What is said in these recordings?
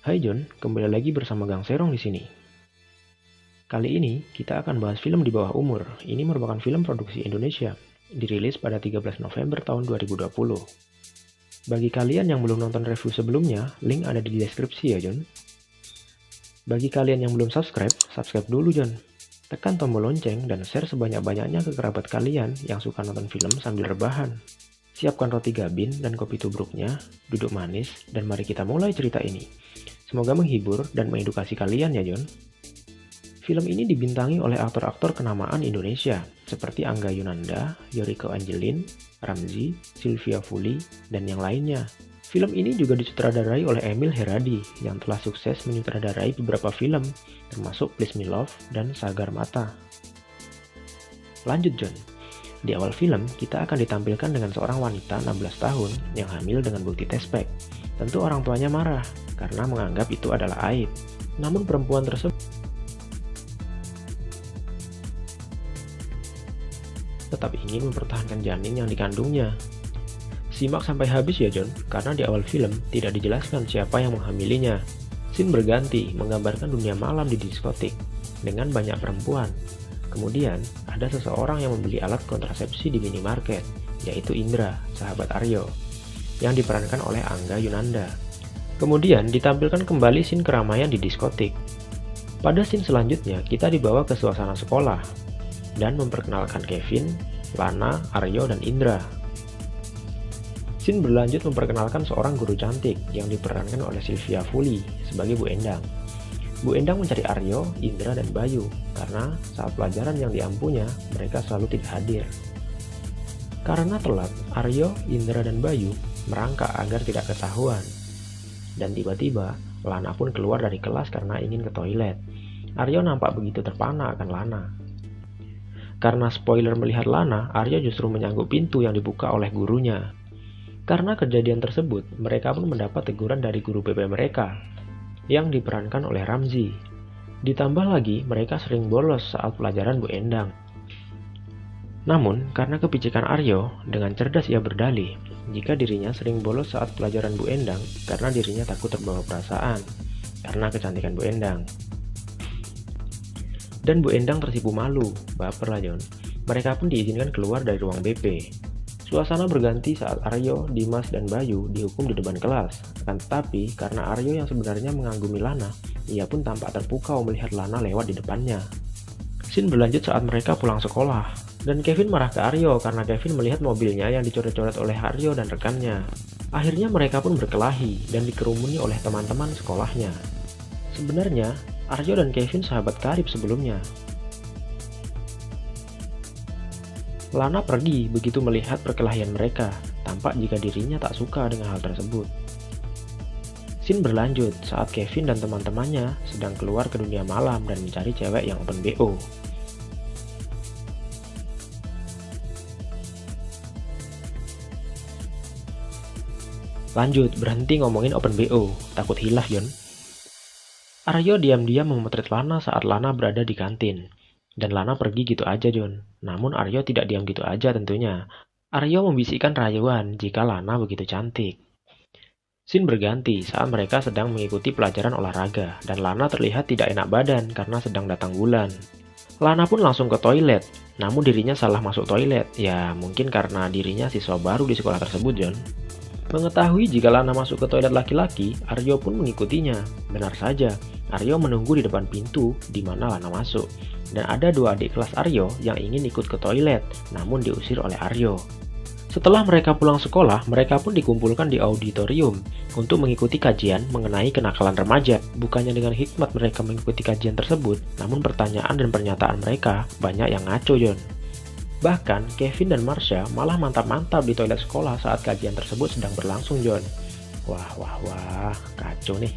Hai John, kembali lagi bersama Gang Serong di sini. Kali ini kita akan bahas film di bawah umur. Ini merupakan film produksi Indonesia, dirilis pada 13 November tahun 2020. Bagi kalian yang belum nonton review sebelumnya, link ada di deskripsi ya John. Bagi kalian yang belum subscribe, subscribe dulu John. Tekan tombol lonceng dan share sebanyak-banyaknya ke kerabat kalian yang suka nonton film sambil rebahan. Siapkan roti gabin dan kopi tubruknya, duduk manis, dan mari kita mulai cerita ini. Semoga menghibur dan mengedukasi kalian ya John. Film ini dibintangi oleh aktor-aktor kenamaan Indonesia seperti Angga Yunanda, Yoriko Angelin, Ramzy, Sylvia Fuli, dan yang lainnya. Film ini juga disutradarai oleh Emil Heradi yang telah sukses menyutradarai beberapa film termasuk Please Me Love dan Sagar Mata. Lanjut John. Di awal film, kita akan ditampilkan dengan seorang wanita 16 tahun yang hamil dengan bukti tespek. Tentu orang tuanya marah karena menganggap itu adalah aib. Namun perempuan tersebut tetap ingin mempertahankan janin yang dikandungnya. Simak sampai habis ya John, karena di awal film tidak dijelaskan siapa yang menghamilinya. Scene berganti menggambarkan dunia malam di diskotik dengan banyak perempuan. Kemudian, ada seseorang yang membeli alat kontrasepsi di minimarket, yaitu Indra, sahabat Aryo, yang diperankan oleh Angga Yunanda. Kemudian, ditampilkan kembali scene keramaian di diskotik. Pada scene selanjutnya, kita dibawa ke suasana sekolah, dan memperkenalkan Kevin, Lana, Aryo, dan Indra. Scene berlanjut memperkenalkan seorang guru cantik yang diperankan oleh Sylvia Fuli sebagai Bu Endang. Bu Endang mencari Aryo, Indra, dan Bayu karena saat pelajaran yang diampunya, mereka selalu tidak hadir. Karena telat, Aryo, Indra, dan Bayu merangkak agar tidak ketahuan. Dan tiba-tiba, Lana pun keluar dari kelas karena ingin ke toilet. Aryo nampak begitu terpana akan Lana. Karena spoiler melihat Lana, Aryo justru menyangkut pintu yang dibuka oleh gurunya. Karena kejadian tersebut, mereka pun mendapat teguran dari guru PP mereka, yang diperankan oleh Ramzy. Ditambah lagi, mereka sering bolos saat pelajaran Bu Endang. Namun, karena kepicikan Aryo, dengan cerdas ia berdalih jika dirinya sering bolos saat pelajaran Bu Endang karena dirinya takut terbawa perasaan karena kecantikan Bu Endang. Dan Bu Endang tersipu malu, baper lah John. Mereka pun diizinkan keluar dari ruang BP. Suasana berganti saat Aryo, Dimas, dan Bayu dihukum di depan kelas. Akan tetapi, karena Aryo yang sebenarnya mengagumi Lana, ia pun tampak terpukau melihat Lana lewat di depannya. Scene berlanjut saat mereka pulang sekolah, dan Kevin marah ke Aryo karena Kevin melihat mobilnya yang dicoret-coret oleh Aryo dan rekannya. Akhirnya mereka pun berkelahi dan dikerumuni oleh teman-teman sekolahnya. Sebenarnya, Aryo dan Kevin sahabat karib sebelumnya. Lana pergi begitu melihat perkelahian mereka, tampak jika dirinya tak suka dengan hal tersebut. Scene berlanjut saat Kevin dan teman-temannya sedang keluar ke dunia malam dan mencari cewek yang open BO. Lanjut, berhenti ngomongin open BO, takut hilaf Yon. Aryo diam-diam memotret Lana saat Lana berada di kantin. Dan Lana pergi gitu aja John. Namun Aryo tidak diam gitu aja tentunya. Aryo membisikkan rayuan jika Lana begitu cantik. Scene berganti saat mereka sedang mengikuti pelajaran olahraga dan Lana terlihat tidak enak badan karena sedang datang bulan. Lana pun langsung ke toilet, namun dirinya salah masuk toilet. Ya mungkin karena dirinya siswa baru di sekolah tersebut John. Mengetahui jika Lana masuk ke toilet laki-laki, Aryo pun mengikutinya. Benar saja, Aryo menunggu di depan pintu di mana Lana masuk. Dan ada dua adik kelas Aryo yang ingin ikut ke toilet, namun diusir oleh Aryo. Setelah mereka pulang sekolah, mereka pun dikumpulkan di auditorium untuk mengikuti kajian mengenai kenakalan remaja. Bukannya dengan hikmat mereka mengikuti kajian tersebut, namun pertanyaan dan pernyataan mereka banyak yang ngaco John. Bahkan, Kevin dan Marsha malah mantap-mantap di toilet sekolah saat kajian tersebut sedang berlangsung John. Wah, kacau nih.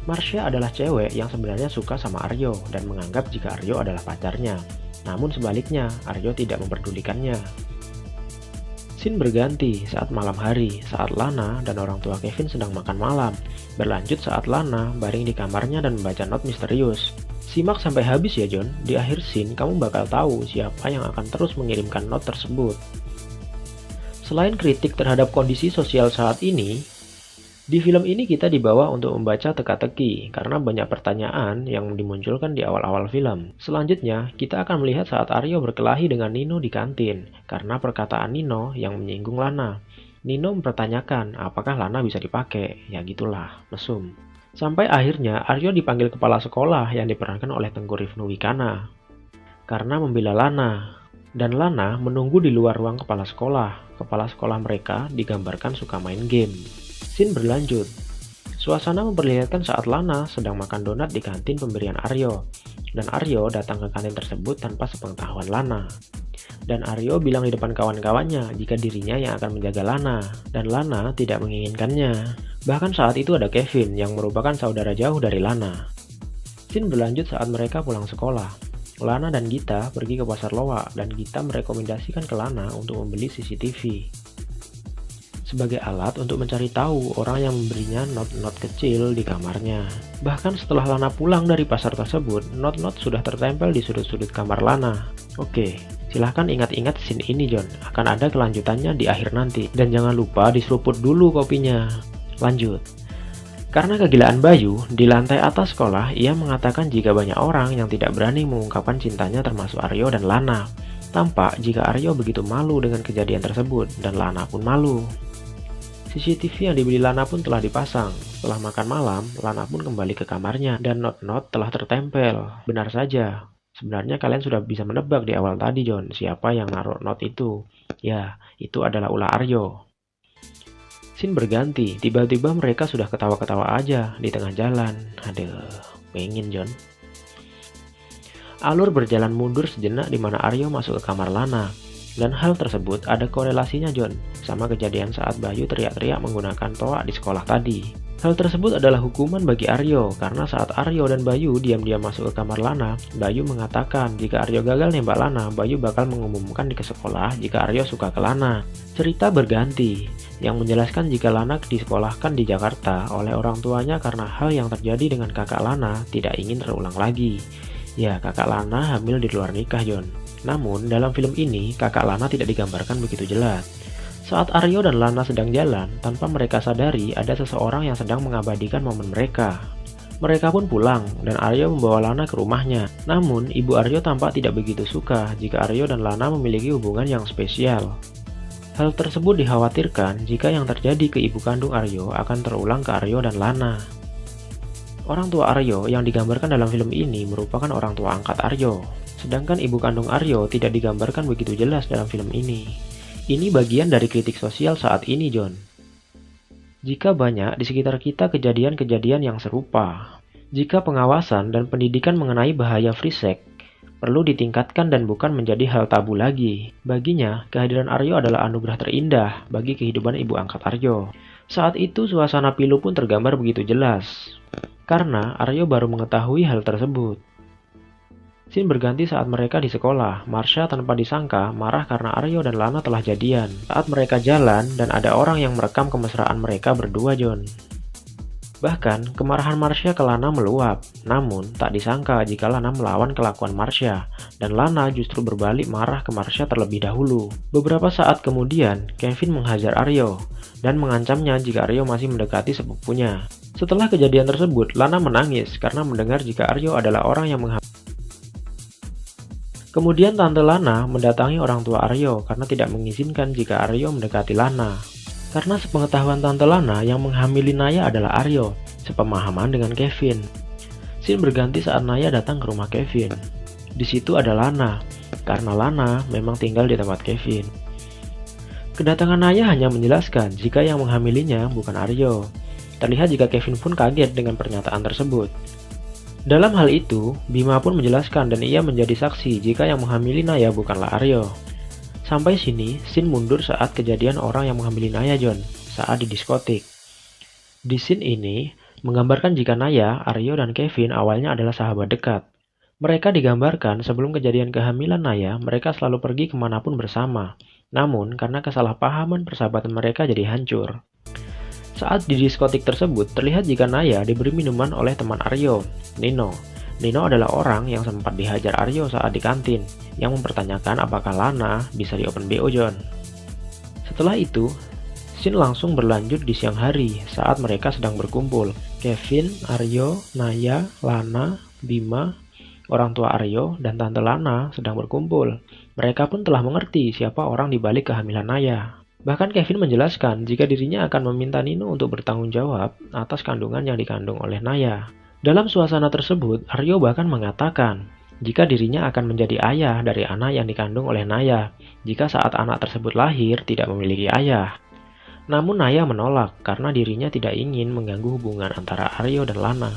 Marsha adalah cewek yang sebenarnya suka sama Aryo dan menganggap jika Aryo adalah pacarnya. Namun sebaliknya, Aryo tidak memperdulikannya. Scene berganti saat malam hari, saat Lana dan orang tua Kevin sedang makan malam. Berlanjut saat Lana baring di kamarnya dan membaca not misterius. Simak sampai habis ya John, di akhir scene kamu bakal tahu siapa yang akan terus mengirimkan not tersebut. Selain kritik terhadap kondisi sosial saat ini, Di film ini kita dibawa untuk membaca teka-teki karena banyak pertanyaan yang dimunculkan di awal-awal film. Selanjutnya, kita akan melihat saat Aryo berkelahi dengan Nino di kantin karena perkataan Nino yang menyinggung Lana. Nino mempertanyakan apakah Lana bisa dipakai. Ya gitulah, mesum. Sampai akhirnya Aryo dipanggil kepala sekolah yang diperankan oleh Tengku Rifnu Wikana karena membela Lana. Dan Lana menunggu di luar ruang kepala sekolah. Kepala sekolah mereka digambarkan suka main game. Scene berlanjut. Suasana memperlihatkan saat Lana sedang makan donat di kantin pemberian Aryo. Dan Aryo datang ke kantin tersebut tanpa sepengetahuan Lana. Dan Aryo bilang di depan kawan-kawannya jika dirinya yang akan menjaga Lana. Dan Lana tidak menginginkannya. Bahkan saat itu ada Kevin yang merupakan saudara jauh dari Lana. Scene berlanjut saat mereka pulang sekolah. Lana dan Gita pergi ke pasar loak dan Gita merekomendasikan ke Lana untuk membeli CCTV sebagai alat untuk mencari tahu orang yang memberinya not-not kecil di kamarnya. Bahkan setelah Lana pulang dari pasar tersebut, not-not sudah tertempel di sudut-sudut kamar Lana. Oke, silahkan ingat-ingat scene ini John, akan ada kelanjutannya di akhir nanti. Dan jangan lupa diseruput dulu kopinya. Lanjut. Karena kegilaan Bayu, di lantai atas sekolah, ia mengatakan jika banyak orang yang tidak berani mengungkapkan cintanya termasuk Aryo dan Lana. Tampak jika Aryo begitu malu dengan kejadian tersebut, dan Lana pun malu. CCTV yang dibeli Lana pun telah dipasang. Setelah makan malam, Lana pun kembali ke kamarnya, dan not-not telah tertempel. Benar saja. Sebenarnya kalian sudah bisa menebak di awal tadi, John, siapa yang naruh not itu. Ya, itu adalah ulah Aryo. Scene berganti, tiba-tiba mereka sudah ketawa-ketawa aja di tengah jalan. Aduh, pengen John. Alur berjalan mundur sejenak di mana Aryo masuk ke kamar Lana. Dan hal tersebut ada korelasinya John, sama kejadian saat Bayu teriak-teriak menggunakan toa di sekolah tadi. Hal tersebut adalah hukuman bagi Aryo, karena saat Aryo dan Bayu diam-diam masuk ke kamar Lana, Bayu mengatakan jika Aryo gagal nembak Lana, Bayu bakal mengumumkan di sekolah jika Aryo suka ke Lana. Cerita berganti, yang menjelaskan jika Lana disekolahkan di Jakarta oleh orang tuanya karena hal yang terjadi dengan kakak Lana tidak ingin terulang lagi. Ya, kakak Lana hamil di luar nikah, John. Namun, dalam film ini, kakak Lana tidak digambarkan begitu jelas. Saat Aryo dan Lana sedang jalan, tanpa mereka sadari ada seseorang yang sedang mengabadikan momen mereka. Mereka pun pulang, dan Aryo membawa Lana ke rumahnya. Namun, ibu Aryo tampak tidak begitu suka jika Aryo dan Lana memiliki hubungan yang spesial. Hal tersebut dikhawatirkan jika yang terjadi ke ibu kandung Aryo akan terulang ke Aryo dan Lana. Orang tua Aryo yang digambarkan dalam film ini merupakan orang tua angkat Aryo, sedangkan ibu kandung Aryo tidak digambarkan begitu jelas dalam film ini. Ini bagian dari kritik sosial saat ini, John. Jika banyak di sekitar kita kejadian-kejadian yang serupa, jika pengawasan dan pendidikan mengenai bahaya free sex perlu ditingkatkan dan bukan menjadi hal tabu lagi. Baginya, kehadiran Aryo adalah anugerah terindah bagi kehidupan ibu angkat Aryo. Saat itu suasana pilu pun tergambar begitu jelas, karena Aryo baru mengetahui hal tersebut. Scene berganti saat mereka di sekolah. Marsha tanpa disangka marah karena Aryo dan Lana telah jadian. Saat mereka jalan dan ada orang yang merekam kemesraan mereka berdua, John. Bahkan, kemarahan Marsha ke Lana meluap. Namun, tak disangka jika Lana melawan kelakuan Marsha, dan Lana justru berbalik marah ke Marsha terlebih dahulu. Beberapa saat kemudian, Kevin menghajar Aryo, dan mengancamnya jika Aryo masih mendekati sepupunya. Setelah kejadian tersebut, Lana menangis karena mendengar jika Aryo adalah orang yang Kemudian Tante Lana mendatangi orang tua Aryo karena tidak mengizinkan jika Aryo mendekati Lana. Karena sepengetahuan Tante Lana yang menghamili Naya adalah Aryo, sepemahaman dengan Kevin. Scene berganti saat Naya datang ke rumah Kevin. Di situ ada Lana, karena Lana memang tinggal di tempat Kevin. Kedatangan Naya hanya menjelaskan jika yang menghamilinya bukan Aryo. Terlihat jika Kevin pun kaget dengan pernyataan tersebut. Dalam hal itu, Bima pun menjelaskan dan ia menjadi saksi jika yang menghamili Naya bukanlah Aryo. Sampai sini, scene mundur saat kejadian orang yang menghamili Naya, John, saat di diskotik. Di scene ini, menggambarkan jika Naya, Aryo, dan Kevin awalnya adalah sahabat dekat. Mereka digambarkan sebelum kejadian kehamilan Naya, mereka selalu pergi kemanapun bersama. Namun, karena kesalahpahaman persahabatan mereka jadi hancur. Saat di diskotik tersebut, terlihat jika Naya diberi minuman oleh teman Aryo, Nino. Nino adalah orang yang sempat dihajar Aryo saat di kantin, yang mempertanyakan apakah Lana bisa di open BO, John. Setelah itu, Scene langsung berlanjut di siang hari saat mereka sedang berkumpul. Kevin, Aryo, Naya, Lana, Bima, orang tua Aryo, dan Tante Lana sedang berkumpul. Mereka pun telah mengerti siapa orang di balik kehamilan Naya. Bahkan Kevin menjelaskan jika dirinya akan meminta Nino untuk bertanggung jawab atas kandungan yang dikandung oleh Naya. Dalam suasana tersebut, Aryo bahkan mengatakan jika dirinya akan menjadi ayah dari anak yang dikandung oleh Naya jika saat anak tersebut lahir tidak memiliki ayah. Namun Naya menolak karena dirinya tidak ingin mengganggu hubungan antara Aryo dan Lana.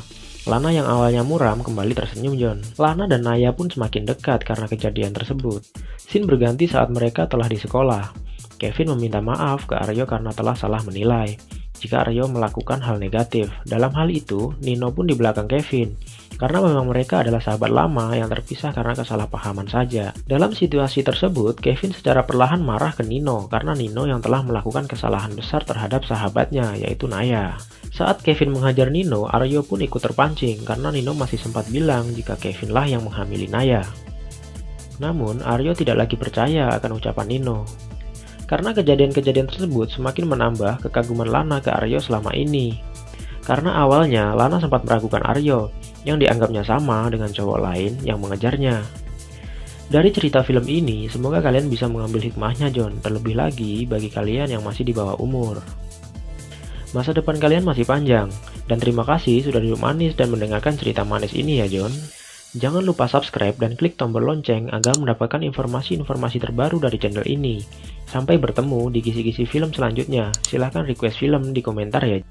Lana yang awalnya muram kembali tersenyum John. Lana dan Naya pun semakin dekat karena kejadian tersebut. Scene berganti saat mereka telah di sekolah. Kevin meminta maaf ke Aryo karena telah salah menilai jika Aryo melakukan hal negatif. Dalam hal itu, Nino pun di belakang Kevin. Karena memang mereka adalah sahabat lama yang terpisah karena kesalahpahaman saja. Dalam situasi tersebut, Kevin secara perlahan marah ke Nino karena Nino yang telah melakukan kesalahan besar terhadap sahabatnya, yaitu Naya. Saat Kevin menghajar Nino, Aryo pun ikut terpancing karena Nino masih sempat bilang jika Kevin lah yang menghamili Naya. Namun, Aryo tidak lagi percaya akan ucapan Nino. Karena kejadian-kejadian tersebut semakin menambah kekaguman Lana ke Aryo selama ini. Karena awalnya Lana sempat meragukan Aryo, yang dianggapnya sama dengan cowok lain yang mengejarnya. Dari cerita film ini, semoga kalian bisa mengambil hikmahnya John, terlebih lagi bagi kalian yang masih di bawah umur. Masa depan kalian masih panjang, dan terima kasih sudah duduk manis dan mendengarkan cerita manis ini ya John. Jangan lupa subscribe dan klik tombol lonceng agar mendapatkan informasi-informasi terbaru dari channel ini. Sampai bertemu di kisi-kisi film selanjutnya. Silahkan request film di komentar ya.